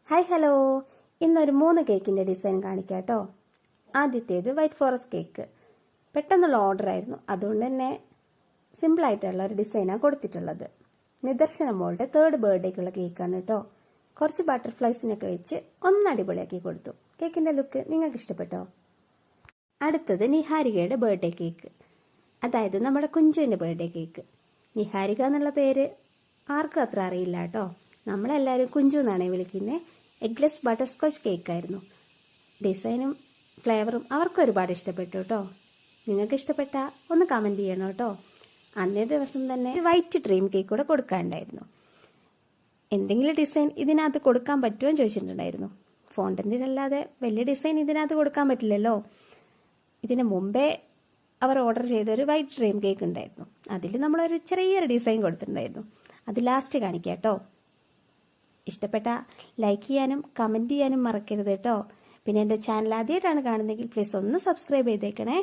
Hi hello, ഇന്നൊരു 3 കേക്കിൻ്റെ design കാണിക്കാം കേട്ടോ. ആദ്യത്തേത് വൈറ്റ് ഫോറസ്റ്റ് കേക്ക്. പെട്ടെന്നുള്ള ഓർഡർ ആയിരുന്നു, അതുകൊണ്ട് തന്നെ സിമ്പിളായിട്ടുള്ള ഒരു ഡിസൈനാണ് കൊടുത്തിട്ടുള്ളത്. നിദർശന മോളുടെ 3rd ബർത്ത്ഡേക്കുള്ള കേക്കാണ് കേട്ടോ. കുറച്ച് ബട്ടർഫ്ലൈസിനൊക്കെ വെച്ച് അടിപൊളിയാക്കി കൊടുത്തു. കേക്കിൻ്റെ ലുക്ക് നിങ്ങൾക്ക് ഇഷ്ടപ്പെട്ടോ? അടുത്തത് നിഹാരികയുടെ ബർത്ത്ഡേ കേക്ക്, അതായത് നമ്മുടെ കുഞ്ചുവിൻ്റെ ബർത്ത്ഡേ കേക്ക്. നിഹാരിക എന്നുള്ള പേര് ആർക്കും അത്ര അറിയില്ല കേട്ടോ. നമ്മളെല്ലാവരും കുഞ്ചു എന്നാണ് വിളിക്കുന്നത്. എഗ്ലെസ് ബട്ടർസ്കോച്ച് കേക്കായിരുന്നു. ഡിസൈനും ഫ്ലേവറും അവർക്ക് ഒരുപാട് ഇഷ്ടപ്പെട്ടു കേട്ടോ. നിങ്ങൾക്ക് ഇഷ്ടപ്പെട്ടാൽ ഒന്ന് കമൻറ്റ് ചെയ്യണം കേട്ടോ. അന്നേ ദിവസം തന്നെ വൈറ്റ് ഡ്രീം കേക്ക് കൂടെ കൊടുക്കാനുണ്ടായിരുന്നു. എന്തെങ്കിലും ഡിസൈൻ ഇതിനകത്ത് കൊടുക്കാൻ പറ്റുമോ എന്ന് ചോദിച്ചിട്ടുണ്ടായിരുന്നു. ഫോണ്ടന്റിനല്ലാതെ വലിയ ഡിസൈൻ ഇതിനകത്ത് കൊടുക്കാൻ പറ്റില്ലല്ലോ. ഇതിന് മുമ്പേ അവർ ഓർഡർ ചെയ്തൊരു വൈറ്റ് ഡ്രീം കേക്ക് ഉണ്ടായിരുന്നു. അതിൽ നമ്മളൊരു ചെറിയൊരു ഡിസൈൻ കൊടുത്തിട്ടുണ്ടായിരുന്നു. അത് ലാസ്റ്റ് കാണിക്കാം കേട്ടോ. ഇഷ്ടപ്പെട്ട ലൈക്ക് ചെയ്യാനും കമൻറ്റ് ചെയ്യാനും മറക്കരുത് കേട്ടോ. പിന്നെ എൻ്റെ ചാനൽ ആദ്യമായിട്ടാണ് കാണുന്നതെങ്കിൽ പ്ലീസ് ഒന്ന് സബ്സ്ക്രൈബ് ചെയ്തേക്കണേ.